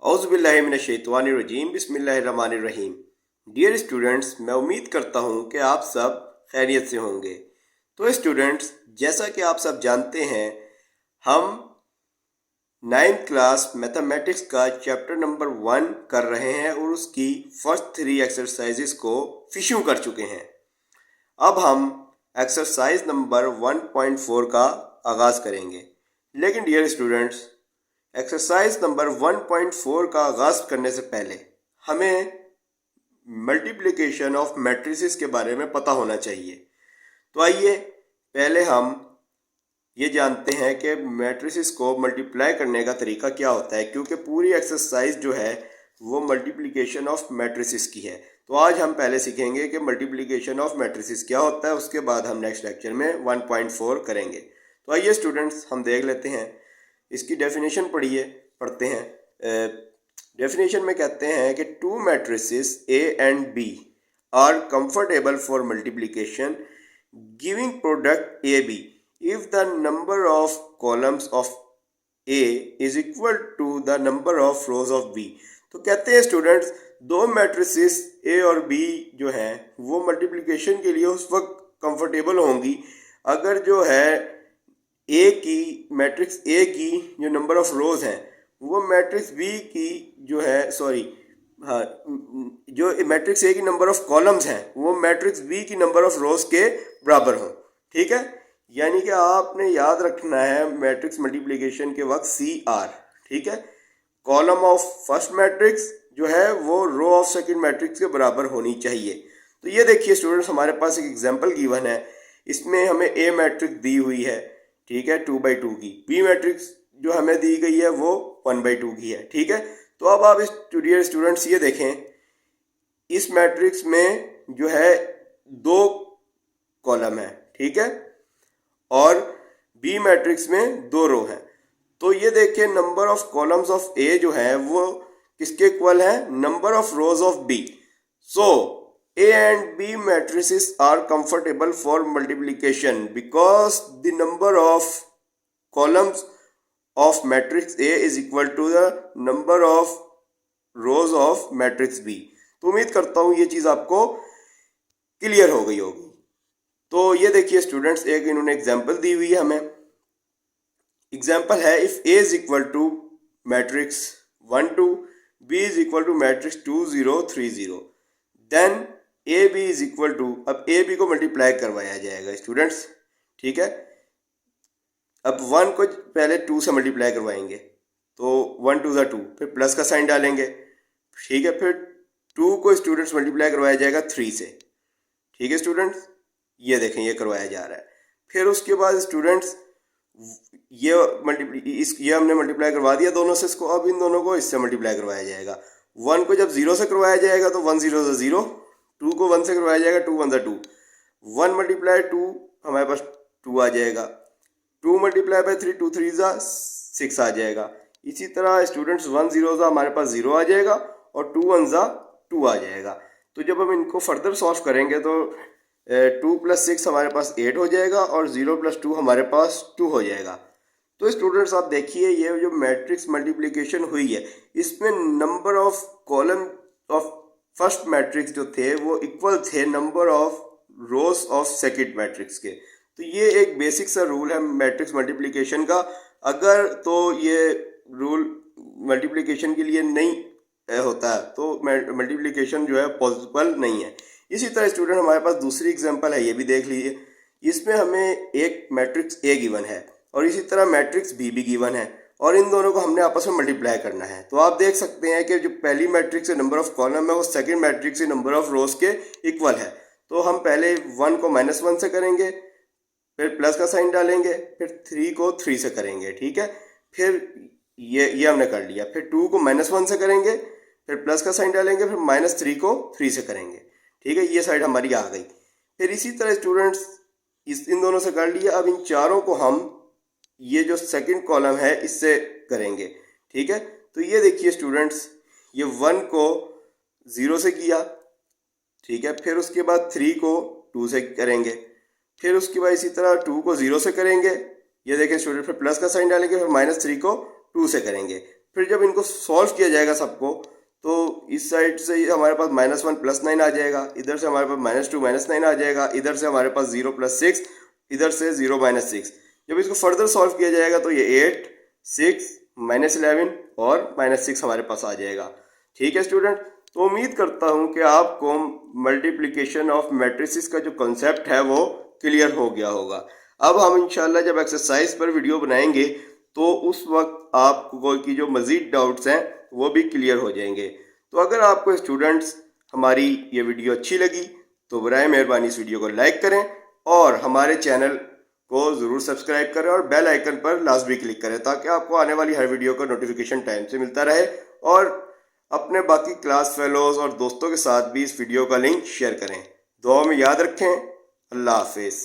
औज़ुबिल्लाहिमिनश्शैतानिर्रजीम बिस्मिल्लाहिर्रहमानिर्रहीम। Dear students, मैं उम्मीद करता हूँ कि आप सब खैरियत से होंगे। तो स्टूडेंट्स, जैसा कि आप सब जानते हैं, हम 9th क्लास मैथमेटिक्स का चैप्टर नंबर 1 कर रहे हैं और उसकी फर्स्ट 3 एक्सरसाइजेस को फिशू कर चुके हैं। अब हम एक्सरसाइज नंबर 1.4 का आगाज़ करेंगे। लेकिन डियर स्टूडेंट्स, एक्सरसाइज नंबर 1.4 का आगाज़ करने से पहले हमें मल्टीप्लिकेशन ऑफ मैट्रिसेस के बारे में पता होना चाहिए। तो आइए पहले हम ये जानते हैं कि मैट्रिसेस को मल्टीप्लाई करने का तरीका क्या होता है, क्योंकि पूरी एक्सरसाइज जो है वो मल्टीप्लिकेशन ऑफ मैट्रिसेस की है। तो आज हम पहले सीखेंगे कि मल्टीप्लिकेशन ऑफ मैट्रिसेस क्या होता है, उसके बाद हम नेक्स्ट लेक्चर में 1.4 करेंगे। तो आइए स्टूडेंट्स, हम देख लेते हैं। इसकी डेफिनेशन पढ़ते हैं। डेफिनेशन में कहते हैं कि two matrices A and B are comfortable for multiplication giving product A B if the number of columns of A is equal to the number of rows of B। तो कहते हैं students, दो matrices A और B जो हैं वो multiplication के लिए उस वक्त कंफर्टेबल होंगी अगर जो है A की मैट्रिक्स A की जो नंबर ऑफ रोज हैं वो मैट्रिक्स B की जो है जो मैट्रिक्स A की नंबर ऑफ कॉलम्स हैं वो मैट्रिक्स B की नंबर ऑफ रोज के बराबर हों। ठीक है, यानी कि आपने याद रखना है मैट्रिक्स मल्टीप्लिकेशन के वक्त CR। ठीक है, कॉलम ऑफ फर्स्ट मैट्रिक्स जो है वो रो ऑफ सेकंड मैट्रिक्स के बराबर होनी चाहिए। तो ये देखिए स्टूडेंट्स, हमारे पास एक एग्जांपल गिवन है। इसमें हमें A मैट्रिक्स दी हुई है, ठीक है, 2/2 की। B मैट्रिक्स जो हमें दी गई है वो 1/2 की है। ठीक है, तो अब आप डियर स्टूडेंट्स ये देखें, इस मैट्रिक्स में जो है 2 कॉलम है, ठीक है, और बी मैट्रिक्स में 2 रो हैं। तो ये देखिए number of columns of A जो है वो किसके इक्वल है, number of rows of B. So A and B matrices are comfortable for multiplication because the number of columns of matrix A is equal to the number of rows of matrix B. तो उम्मीद करता हूँ ये चीज़ आपको clear हो गई होगी। तो ये देखिए स्टूडेंट्स, एक इन्होंने एग्जाम्पल दी हुई है हमें। एग्जाम्पल है, if A is equal to matrix 1 2, B is equal to matrix 2 0 3 0, then A B is equal to, अब ए बी को मल्टीप्लाई करवाया जाएगा स्टूडेंट्स। ठीक है, अब 1 को पहले 2 से मल्टीप्लाई करवाएंगे तो 1 2 2, फिर प्लस का साइन डालेंगे। ठीक है, फिर 2 को स्टूडेंट्स मल्टीप्लाई करवाया जाएगा 3 से। ठीक है स्टूडेंट्स, ये देखें ये करवाया जा रहा है। फिर उसके बाद स्टूडेंट्स ये हमने मल्टीप्लाई करवा दिया दोनों से इसको। अब इन दोनों को इससे मल्टीप्लाई करवाया जाएगा। 1 को जब 0 से करवाया जाएगा तो 1 0 से 0, 2 को 1 से करवाया जाएगा 2 1 2, 1 मल्टीप्लाई 2 हमारे पास 2 आ जाएगा, 2 मल्टीप्लाई बाई 3 2 3 6 आ जाएगा। इसी तरह स्टूडेंट्स 1 0 हमारे पास 0 आ जाएगा और 2 1 2 आ जाएगा। तो जब हम इनको फर्दर सॉल्व करेंगे तो 2 + 6 हमारे पास 8 हो जाएगा और 0 + 2 हमारे पास 2 हो जाएगा। तो स्टूडेंट्स आप देखिए ये जो मैट्रिक्स मल्टीप्लिकेशन हुई है इसमें number of column of first matrix जो थे वो इक्वल थे number of rows of second matrix के। तो ये एक बेसिक सा रूल है मैट्रिक्स मल्टीप्लिकेशन का। अगर तो ये रूल मल्टीप्लिकेशन के लिए नहीं होता तो मल्टीप्लिकेशन जो है पॉसिबल नहीं है। इसी तरह स्टूडेंट हमारे पास दूसरी एग्जांपल है, ये भी देख लीजिए। इसमें हमें एक मैट्रिक्स ए गिवन है और इसी तरह मैट्रिक्स बी भी गिवन है और इन दोनों को हमने आपस में मल्टीप्लाई करना है। तो आप देख सकते हैं कि जो पहली मैट्रिक्स से नंबर ऑफ कॉलम है वो सेकंड मैट्रिक्स से नंबर ऑफ रोज के इक्वल है। तो हम पहले 1 को -1 से करेंगे, फिर प्लस का साइन डालेंगे, फिर 3 को 3 से करेंगे। ठीक है, फिर ये हमने कर लिया। फिर 2 को -1 से करेंगे, फिर प्लस का साइन डालेंगे, फिर -3 को 3 से करेंगे। ठीक है, ये साइड हमारी आ गई। फिर इसी तरह स्टूडेंट्स इन दोनों से कर लिया। अब इन चारों को हम ये जो सेकंड कॉलम है इससे करेंगे। ठीक है, तो ये देखिए स्टूडेंट्स, ये 1 को 0 से किया, ठीक है, फिर उसके बाद 3 को 2 से करेंगे, फिर उसके बाद इसी तरह 2 को 0 से करेंगे, ये देखें स्टूडेंट, फिर प्लस का साइन डालेंगे, फिर -3 को 2 से करेंगे। फिर जब इनको सॉल्व किया जाएगा सबको, तो इस साइड से हमारे पास -1 +9 आ जाएगा, इधर से हमारे पास -2 -9 आ जाएगा, इधर से हमारे पास 0 +6, इधर से 0 -6। जब इसको फर्दर सॉल्व किया जाएगा तो ये 8, 6, -11 और -6 हमारे पास आ जाएगा। ठीक है स्टूडेंट, तो उम्मीद करता हूँ कि आपको मल्टीप्लिकेशन ऑफ मैट्रिसेस का जो कॉन्सेप्ट है वो क्लियर हो गया होगा। अब हम इंशाल्लाह जब एक्सरसाइज पर वीडियो बनाएंगे तो उस वक्त आपको की जो मज़ीद डाउट्स हैं वो भी क्लियर हो जाएंगे। तो अगर आपको स्टूडेंट्स हमारी ये वीडियो अच्छी लगी तो बराए मेहरबानी इस वीडियो को लाइक करें और हमारे चैनल को ज़रूर सब्सक्राइब करें और बेल आइकन पर लाजमी क्लिक करें ताकि आपको आने वाली हर वीडियो का नोटिफिकेशन टाइम से मिलता रहे। और अपने बाकी क्लास फेलोज़ और दोस्तों के साथ भी इस वीडियो का लिंक शेयर करें। दुआ में याद रखें। अल्लाह हाफिज़।